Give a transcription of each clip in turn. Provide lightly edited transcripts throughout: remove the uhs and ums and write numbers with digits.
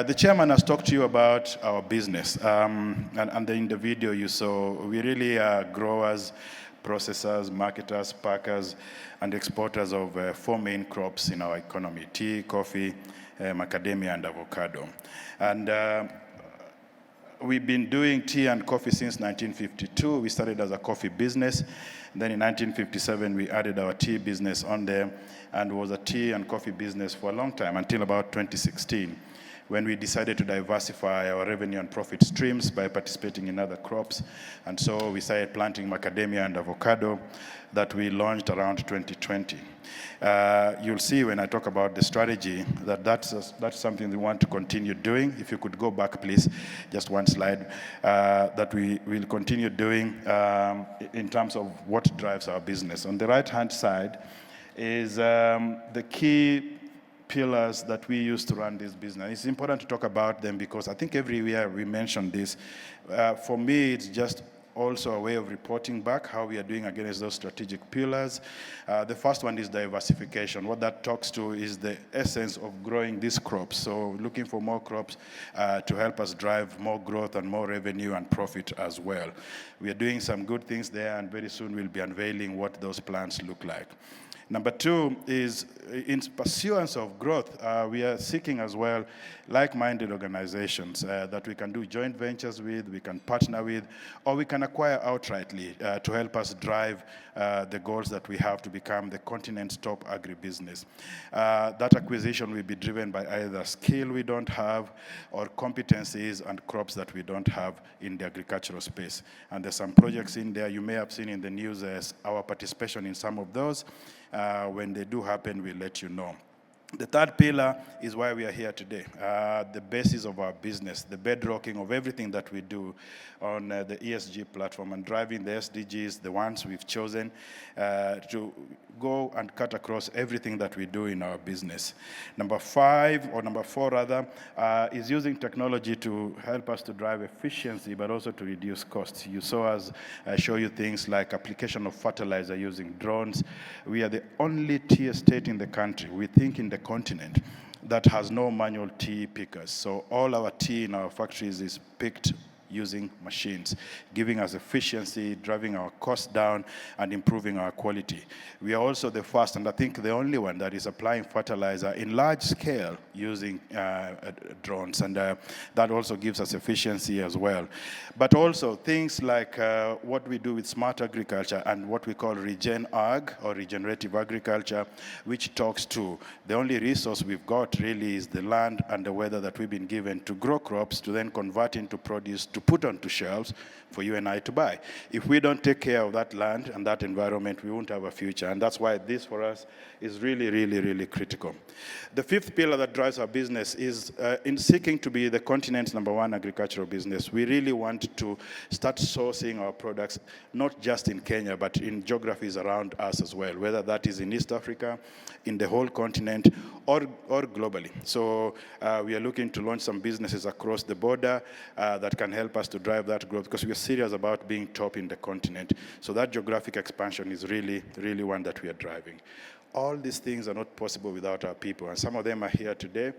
The chairman has talked to you about our business, and in the video you saw, we really are growers, processors, marketers, packers, and exporters of 4 main crops in our economy: tea, coffee, macadamia, and avocado. And we've been doing tea and coffee since 1952. We started as a coffee business. Then in 1957, we added our tea business on there, and was a tea and coffee business for a long time, until about 2016, when we decided to diversify our revenue and profit streams by participating in other crops. And so we started planting macadamia and avocado that we launched around 2020. You'll see when I talk about the strategy that's something we want to continue doing. If you could go back, please, just one slide, that we will continue doing in terms of what drives our business. On the right-hand side is the key pillars that we use to run this business. It's important to talk about them because I think everywhere we mention this. For me, it's just also a way of reporting back how we are doing against those strategic pillars. The first one is diversification. What that talks to is the essence of growing these crops. So looking for more crops to help us drive more growth and more revenue and profit as well. We are doing some good things there, and very soon we'll be unveiling what those plans look like. Number two is, in pursuance of growth, we are seeking as well like-minded organizations that we can do joint ventures with, we can partner with, or we can acquire outrightly to help us drive the goals that we have to become the continent's top agribusiness. That acquisition will be driven by either skill we don't have or competencies and crops that we don't have in the agricultural space. And there's some projects in there you may have seen in the news as our participation in some of those. When they do happen, we'll let you know. The third pillar is why we are here today, the basis of our business, the bedrocking of everything that we do on the ESG platform, and driving the SDGs, the ones we've chosen to go and cut across everything that we do in our business. Number four rather, is using technology to help us to drive efficiency, but also to reduce costs. You saw us show you things like application of fertilizer using drones. We are the only tea estate in the country, we think in the continent, that has no manual tea pickers. So all our tea in our factories is picked using machines, giving us efficiency, driving our costs down, and improving our quality. We are also the first, and I think the only one, that is applying fertilizer in large scale using drones, and that also gives us efficiency as well. But also things like what we do with smart agriculture and what we call regen-ag, or regenerative agriculture, which talks to the only resource we've got really is the land and the weather that we've been given to grow crops, to then convert into produce, to put onto shelves for you and I to buy. If we don't take care of that land and that environment, we won't have a future. And that's why this for us is really, really, really critical. The fifth pillar that drives our business is in seeking to be the continent's #1 agricultural business. We really want to start sourcing our products, not just in Kenya, but in geographies around us as well, whether that is in East Africa, in the whole continent, or globally. So we are looking to launch some businesses across the border that can help us to drive that growth, because we are serious about being top in the continent. So that geographic expansion is really, really one that we are driving. All these things are not possible without our people, and some of them are here today,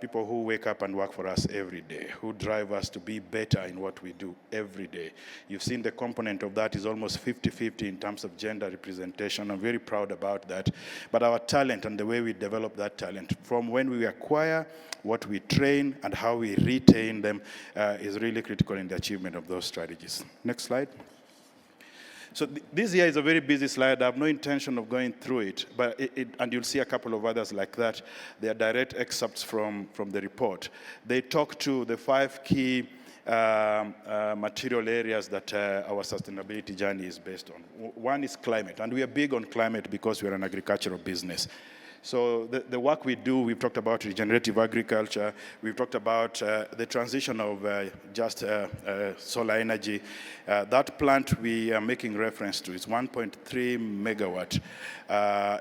people who wake up and work for us every day, who drive us to be better in what we do every day. You've seen the component of that is almost 50-50 in terms of gender representation. I'm very proud about that. But our talent and the way we develop that talent, from when we acquire, what we train, and how we retain them is really critical in the achievement of those strategies. Next slide. So this here is a very busy slide. I have no intention of going through it, but and you'll see a couple of others like that. They are direct excerpts from the report. They talk to the 5 key material areas that our sustainability journey is based on. One is climate, and we are big on climate because we are an agricultural business. So the work we do, we've talked about regenerative agriculture, we've talked about the transition of just solar energy. That plant we are making reference to is 1.3 megawatt.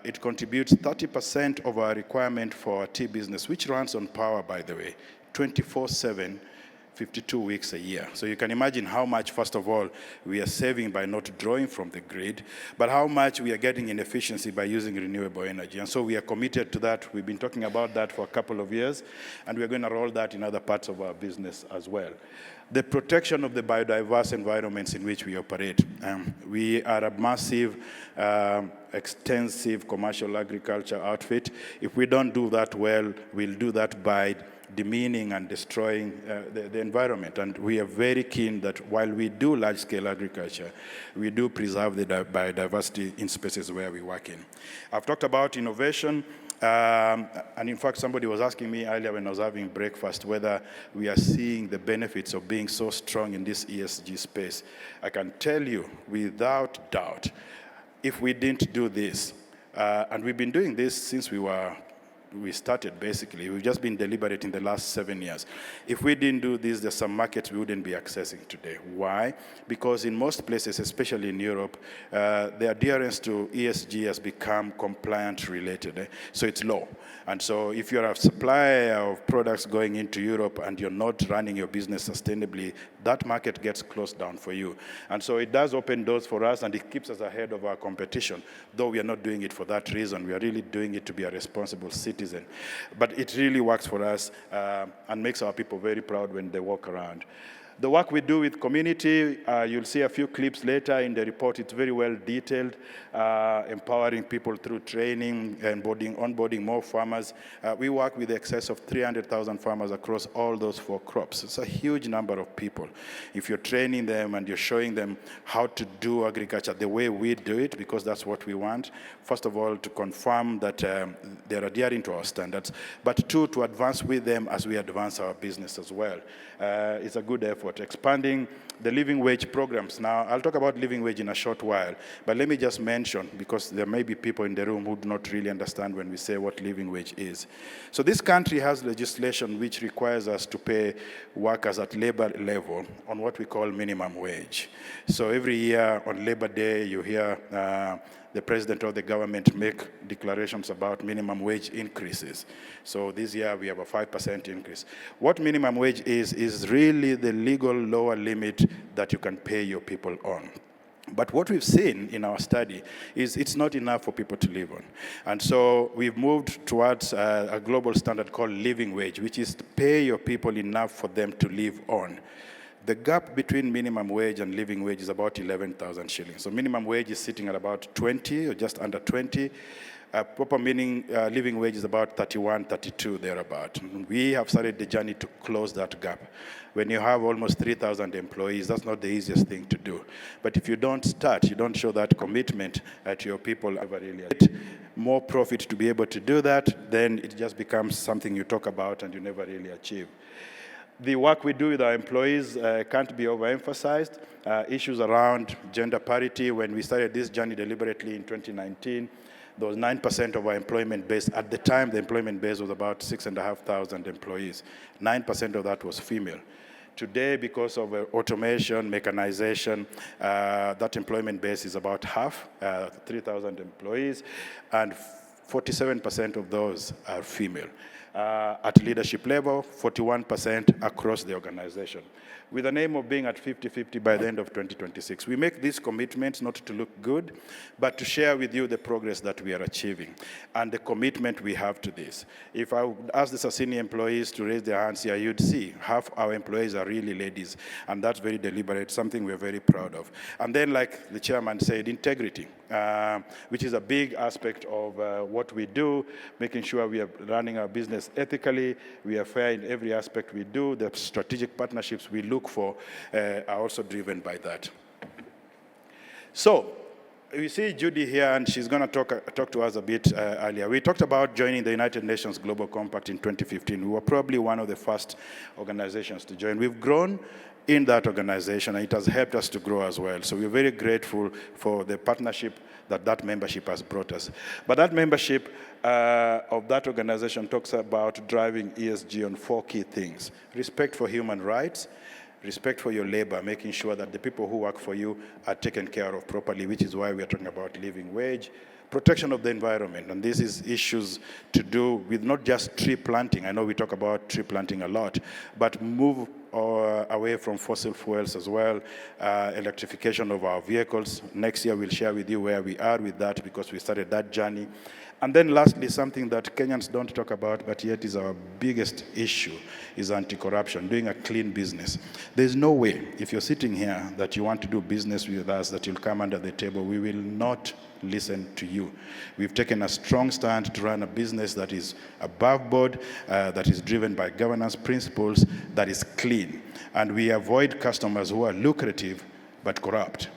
It contributes 30% of our requirement for our tea business, which runs on power, by the way, 24/7, 52 weeks a year. So you can imagine how much, first of all, we are saving by not drawing from the grid, but how much we are getting in efficiency by using renewable energy. And so we are committed to that. We've been talking about that for a couple of years, and we're going to roll that in other parts of our business as well. The protection of the biodiverse environments in which we operate. We are a massive, extensive commercial agriculture outfit. If we don't do that well, we'll do that by demeaning and destroying the environment. And we are very keen that while we do large-scale agriculture, we do preserve the biodiversity in spaces where we work in. I've talked about innovation. And in fact, somebody was asking me earlier when I was having breakfast whether we are seeing the benefits of being so strong in this ESG space. I can tell you without doubt, if we didn't do this, and we've been doing this since we started, basically. We've just been deliberate in the last 7 years. If we didn't do this, there's some markets we wouldn't be accessing today. Why? Because in most places, especially in Europe, the adherence to ESG has become compliant related. So it's low. And so if you're a supplier of products going into Europe and you're not running your business sustainably, that market gets closed down for you. And so it does open doors for us, and it keeps us ahead of our competition, though we are not doing it for that reason. We are really doing it to be a responsible citizen. But it really works for us and makes our people very proud when they walk around. The work we do with community, you'll see a few clips later in the report. It's very well detailed, empowering people through training and onboarding more farmers. We work with excess of 300,000 farmers across all those 4 crops. It's a huge number of people. If you're training them and you're showing them how to do agriculture the way we do it, because that's what we want, first of all, to confirm that they're adhering to our standards, but 2, to advance with them as we advance our business as well. It's a good effort. Expanding the living wage programs. Now, I'll talk about living wage in a short while, but let me just mention, because there may be people in the room who do not really understand when we say what living wage is. So this country has legislation which requires us to pay workers at labor level on what we call minimum wage. So every year on Labor Day, you hear the president or the government make declarations about minimum wage increases. So this year we have a 5% increase. What minimum wage is really the legal lower limit that you can pay your people on. But what we've seen in our study is it's not enough for people to live on. And so we've moved towards a global standard called living wage, which is to pay your people enough for them to live on. The gap between minimum wage and living wage is about 11,000 shillings. So minimum wage is sitting at about 20 or just under 20. Proper living wage is about 31, 32, thereabout. We have started the journey to close that gap. When you have almost 3,000 employees, that's not the easiest thing to do. But if you don't start, you don't show that commitment to your people, ever really more profit to be able to do that, then it just becomes something you talk about and you never really achieve. The work we do with our employees can't be overemphasized. Issues around gender parity. When we started this journey deliberately in 2019, there was 9% of our employment base. At the time, the employment base was about 6,500 employees. 9% of that was female. Today, because of automation, mechanization, that employment base is about half, 3,000 employees, and 47% of those are female. At leadership level, 41% across the organization, with an aim of being at 50-50 by the end of 2026. We make these commitments not to look good, but to share with you the progress that we are achieving and the commitment we have to this. If I would ask the Sasini employees to raise their hands here, you'd see half our employees are really ladies, and that's very deliberate, something we're very proud of. And then, like the chairman said, integrity, which is a big aspect of what we do, making sure we are running our business ethically, we are fair in every aspect we do. The strategic partnerships we look for are also driven by that. So, you see Judy here, and she's going to talk to us a bit earlier. We talked about joining the United Nations Global Compact in 2015. We were probably one of the first organizations to join. We've grown in that organization, and it has helped us to grow as well. So we're very grateful for the partnership that membership has brought us. But that membership of that organization talks about driving ESG on 4 key things: respect for human rights, respect for your labor, making sure that the people who work for you are taken care of properly, which is why we are talking about living wage. Protection of the environment, and this is issues to do with not just tree planting. I know we talk about tree planting a lot, but move away from fossil fuels as well, electrification of our vehicles. Next year we'll share with you where we are with that, because we started that journey. And then lastly, something that Kenyans don't talk about, but yet is our biggest issue, is anti-corruption, doing a clean business. There's no way, if you're sitting here, that you want to do business with us, that you'll come under the table. We will not listen to you. We've taken a strong stand to run a business that is above board, that is driven by governance principles, that is clean. And we avoid customers who are lucrative but corrupt,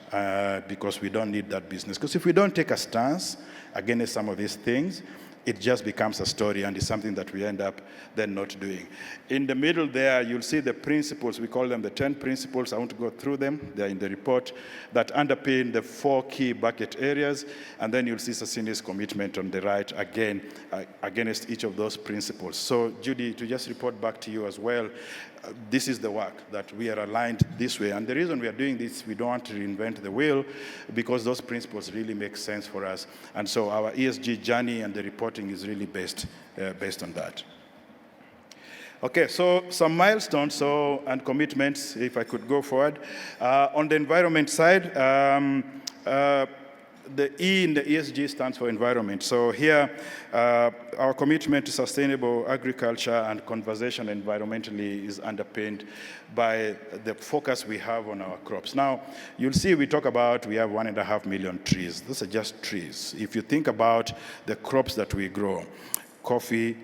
because we don't need that business. Because if we don't take a stance against some of these things, it just becomes a story, and it's something that we end up then not doing. In the middle there, you'll see the principles. We call them the 10 principles. I won't go through them. They're in the report, that underpin the 4 key bucket areas. And then you'll see Sasini's commitment on the right, again, against each of those principles. So, Judy, to just report back to you as well, this is the work that we are aligned this way. And the reason we are doing this, we don't want to reinvent the wheel, because those principles really make sense for us. And so our ESG journey and the reporting is really based on that. Okay, so some milestones and commitments, if I could go forward. On the environment side, the E in the ESG stands for environment. So here, our commitment to sustainable agriculture and conservation environmentally is underpinned by the focus we have on our crops. Now, you'll see we talk about we have 1.5 million trees. Those are just trees. If you think about the crops that we grow, coffee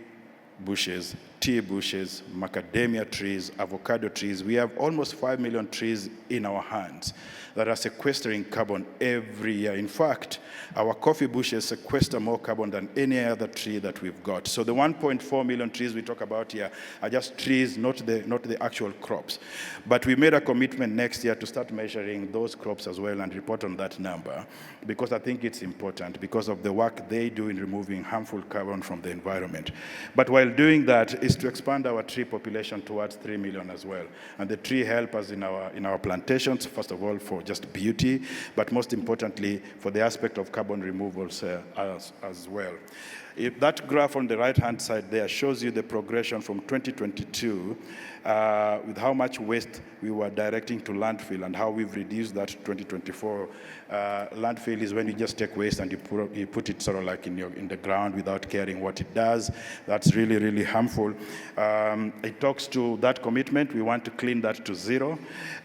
bushes, tea bushes, macadamia trees, avocado trees, we have almost 5 million trees in our hands that are sequestering carbon every year. In fact, our coffee bushes sequester more carbon than any other tree that we've got. So the 1.4 million trees we talk about here are just trees, not the actual crops. But we made a commitment next year to start measuring those crops as well and report on that number, because I think it's important because of the work they do in removing harmful carbon from the environment. But while doing that is to expand our tree population towards 3 million as well. And the tree help us in our plantations, first of all, for just beauty, but most importantly, for the aspect of carbon removals as well. If that graph on the right-hand side there shows you the progression from 2022 with how much waste we were directing to landfill and how we've reduced that to 2024. Landfill is when you just take waste and you put it sort of like in the ground without caring what it does. That's really, really harmful. It talks to that commitment. We want to clean that to zero.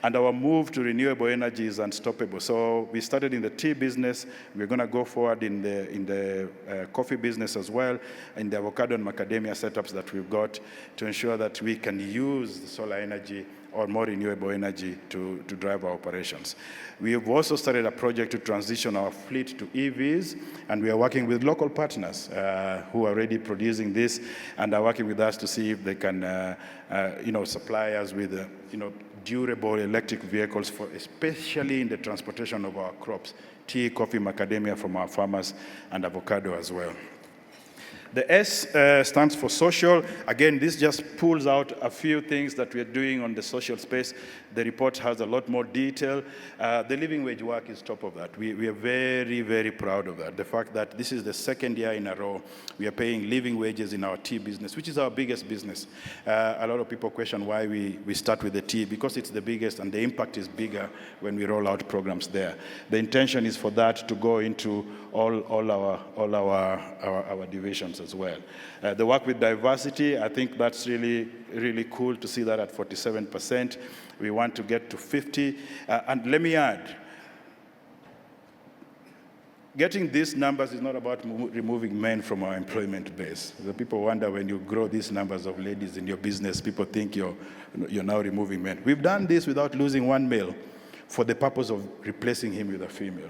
And our move to renewable energy is unstoppable. So we started in the tea business. We're going to go forward in the coffee business as well, in the avocado and macadamia setups that we've got, to ensure that we can use the solar energy or more renewable energy to drive our operations. We have also started a project to transition our fleet to EVs, and we are working with local partners who are already producing this and are working with us to see if they can supply us with durable electric vehicles, especially in the transportation of our crops, tea, coffee, macadamia from our farmers, and avocado as well. The S stands for social. Again, this just pulls out a few things that we're doing on the social space. The report has a lot more detail. The living wage work is top of that. We are very, very proud of that. The fact that this is the second year in a row we are paying living wages in our tea business, which is our biggest business. A lot of people question why we start with the tea, because it's the biggest and the impact is bigger when we roll out programs there. The intention is for that to go into all our divisions as well. The work with diversity, I think that's really, really cool to see that at 47%. We want to get to 50. And let me add, getting these numbers is not about removing men from our employment base. The people wonder when you grow these numbers of ladies in your business, people think you're now removing men. We've done this without losing one male for the purpose of replacing him with a female.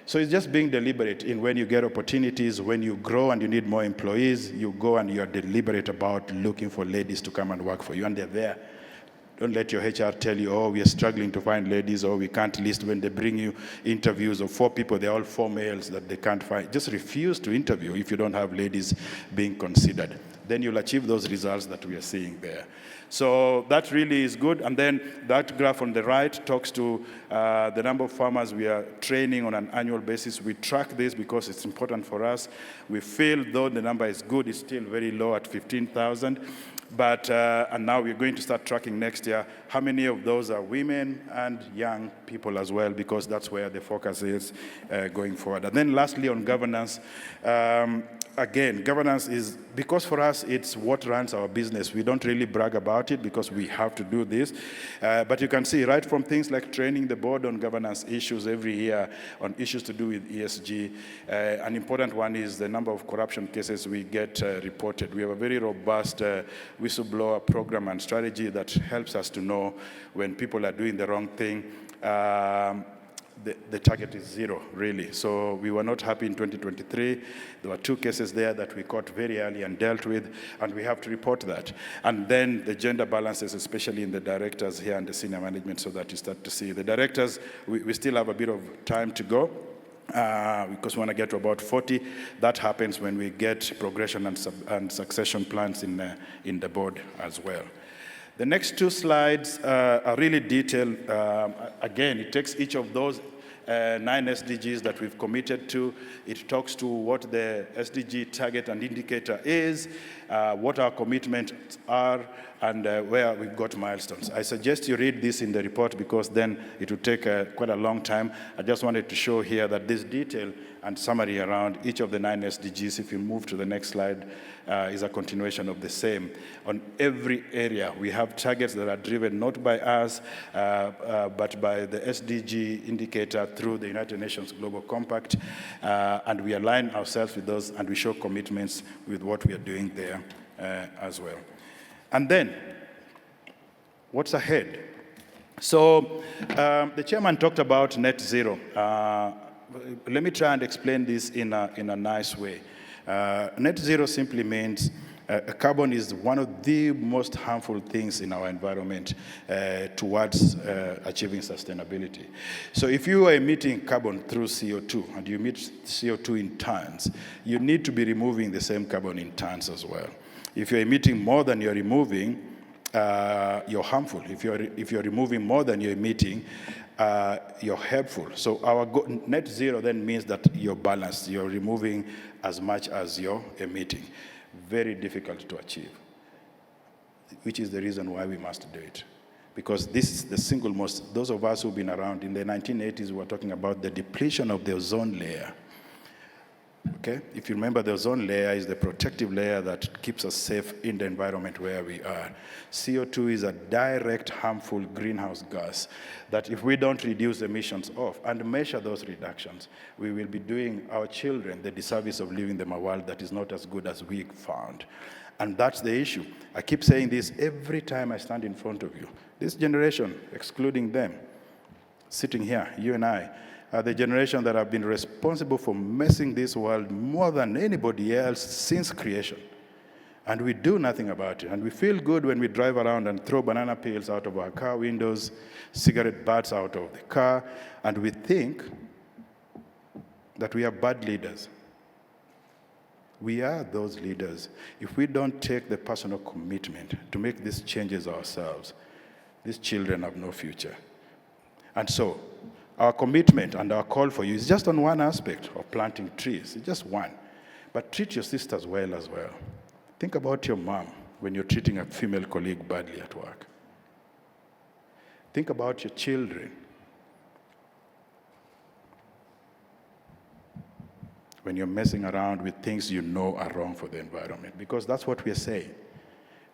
So it's just being deliberate in when you get opportunities, when you grow and you need more employees, you go and you're deliberate about looking for ladies to come and work for you, and they're there. Don't let your HR tell you, oh, we are struggling to find ladies, or we can't list when they bring you interviews of 4 people, they're all 4 males that they can't find. Just refuse to interview if you don't have ladies being considered. then you'll achieve those results that we are seeing there. So that really is good. And then that graph on the right talks to the number of farmers we are training on an annual basis. We track this because it's important for us. We feel though the number is good, it's still very low at 15,000. But, and now we're going to start tracking next year how many of those are women and young people as well, because that's where the focus is going forward. And then lastly on governance, again, governance is, because for us it's what runs our business. We don't really brag about it because we have to do this. But you can see right from things like training the board on governance issues every year, on issues to do with ESG. An important one is the number of corruption cases we get reported. We have a very robust whistleblower program and strategy that helps us to know when people are doing the wrong thing. The target is 0, really. So we were not happy in 2023. There were 2 cases there that we caught very early and dealt with, and we have to report that. And then the gender balances, especially in the directors here and the senior management, so that you start to see. The directors, we still have a bit of time to go, because we want to get to about 40. That happens when we get progression and succession plans in the board as well. The next 2 slides are really detailed. Again, it takes each of those 9 SDGs that we've committed to. It talks to what the SDG target and indicator is, what our commitments are, and where we've got milestones. I suggest you read this in the report because then it will take quite a long time. I just wanted to show here that this detail and summary around each of the 9 SDGs, if you move to the next slide, is a continuation of the same. On every area, we have targets that are driven not by us, but by the SDG indicator through the United Nations Global Compact, and we align ourselves with those, and we show commitments with what we are doing there as well. And then, what's ahead? So, the chairman talked about net zero. Let me try and explain this in a nice way. Net zero simply means carbon is one of the most harmful things in our environment towards achieving sustainability. So if you are emitting carbon through CO2, and you emit CO2 in tons, you need to be removing the same carbon in tons as well. If you're emitting more than you're removing, you're harmful. If you're removing more than you're emitting, you're helpful. So our net zero then means that you're balanced. You're removing as much as you're emitting. Very difficult to achieve, which is the reason why we must do it. Because this is the single most, those of us who've been around in the 1980s, we were talking about the depletion of the ozone layer. Okay? If you remember, the ozone layer is the protective layer that keeps us safe in the environment where we are. CO2 is a direct harmful greenhouse gas that if we don't reduce emissions off and measure those reductions, we will be doing our children the disservice of leaving them a world that is not as good as we found. And that's the issue. I keep saying this every time I stand in front of you. This generation, excluding them, sitting here, you and I, are the generation that have been responsible for messing this world more than anybody else since creation. And we do nothing about it. And we feel good when we drive around and throw banana peels out of our car windows, cigarette butts out of the car, and we think that we are bad leaders. We are those leaders. If we don't take the personal commitment to make these changes ourselves, these children have no future. And so, our commitment and our call for you is just on one aspect of planting trees. It's just one. But treat your sisters well as well. Think about your mom when you're treating a female colleague badly at work. Think about your children when you're messing around with things you know are wrong for the environment, because that's what we're saying.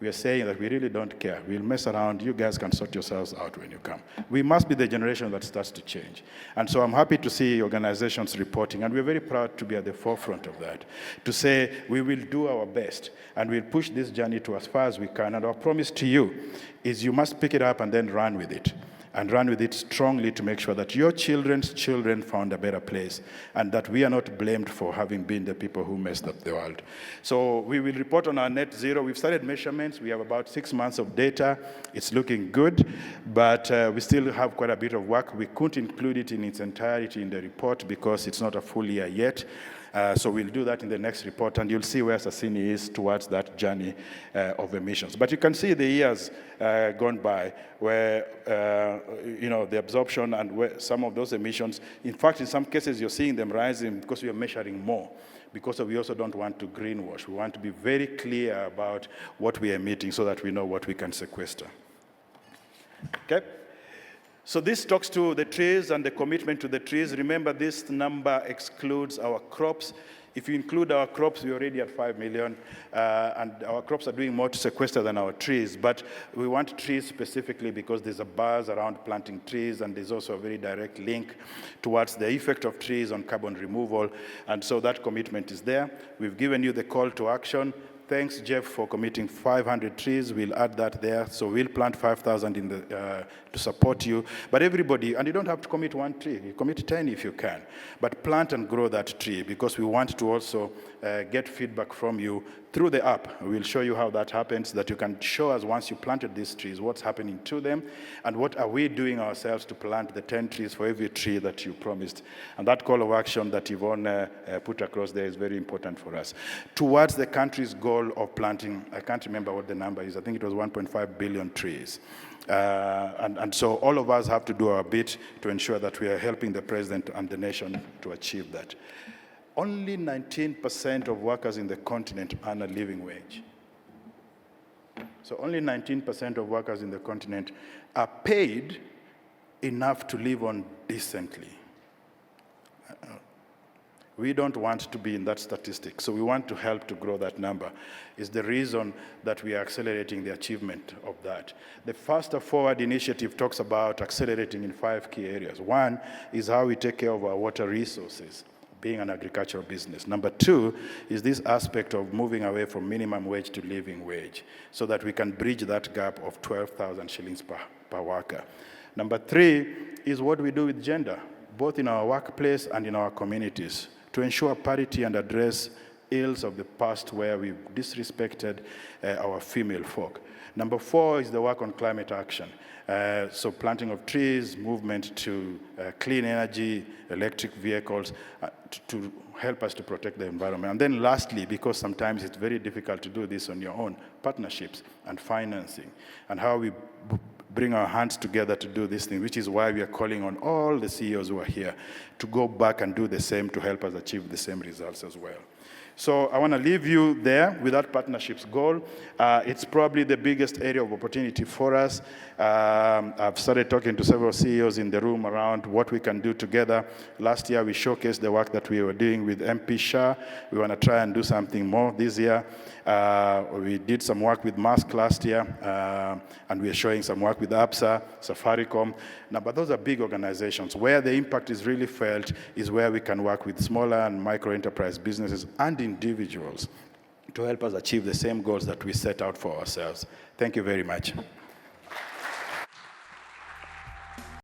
We are saying that we really don't care. We'll mess around. You guys can sort yourselves out when you come. We must be the generation that starts to change. And so I'm happy to see organizations reporting, and we're very proud to be at the forefront of that, to say we will do our best, and we'll push this journey to as far as we can. And our promise to you is you must pick it up and then run with it. And run with it strongly to make sure that your children's children found a better place and that we are not blamed for having been the people who messed up the world. So we will report on our net zero. We've started measurements. We have about 6 months of data. It's looking good, but we still have quite a bit of work. We couldn't include it in its entirety in the report because it's not a full year yet. So we'll do that in the next report, and you'll see where Sasini is towards that journey of emissions. But you can see the years gone by where, the absorption and where some of those emissions, in fact, in some cases, you're seeing them rising because we are measuring more. Because we also don't want to greenwash. We want to be very clear about what we are emitting so that we know what we can sequester. Okay? So this talks to the trees and the commitment to the trees. Remember, this number excludes our crops. If you include our crops, we're already at 5 million, and our crops are doing more to sequester than our trees. But we want trees specifically because there's a buzz around planting trees, and there's also a very direct link towards the effect of trees on carbon removal. And so that commitment is there. We've given you the call to action. Thanks, Jeff, for committing 500 trees. We'll add that there. So we'll plant 5,000 in the, to support you. But everybody, and you don't have to commit 1 tree. You commit 10 if you can. But plant and grow that tree because we want to also get feedback from you through the app. We'll show you how that happens, that you can show us once you planted these trees, what's happening to them, and what are we doing ourselves to plant the 10 trees for every tree that you promised. And that call of action that Yvonne put across there is very important for us. Towards the country's goal of planting, I can't remember what the number is, I think it was 1.5 billion trees. And so all of us have to do our bit to ensure that we are helping the president and the nation to achieve that. Only 19% of workers in the continent earn a living wage. So only 19% of workers in the continent are paid enough to live on decently. We don't want to be in that statistic, so we want to help to grow that number. It's the reason that we are accelerating the achievement of that. The Faster Forward initiative talks about accelerating in 5 key areas. 1 is how we take care of our water resources, being an agricultural business. Number 2 is this aspect of moving away from minimum wage to living wage so that we can bridge that gap of 12,000 shillings per worker. Number 3 is what we do with gender, both in our workplace and in our communities, to ensure parity and address ills of the past where we've disrespected our female folk. Number 4 is the work on climate action. So planting of trees, movement to clean energy, electric vehicles, to help us to protect the environment. And then lastly, because sometimes it's very difficult to do this on your own, partnerships and financing, and how we bring our hands together to do this thing, which is why we are calling on all the CEOs who are here to go back and do the same to help us achieve the same results as well. So I want to leave you there with that partnerships goal. It's probably the biggest area of opportunity for us. I've started talking to several CEOs in the room around what we can do together. Last year, we showcased the work that we were doing with MP Shah. We want to try and do something more this year. We did some work with Mask last year, and we are showing some work with APSA, Safaricom. Now, but those are big organizations. Where the impact is really felt is where we can work with smaller and micro-enterprise businesses and individuals to help us achieve the same goals that we set out for ourselves. Thank you very much.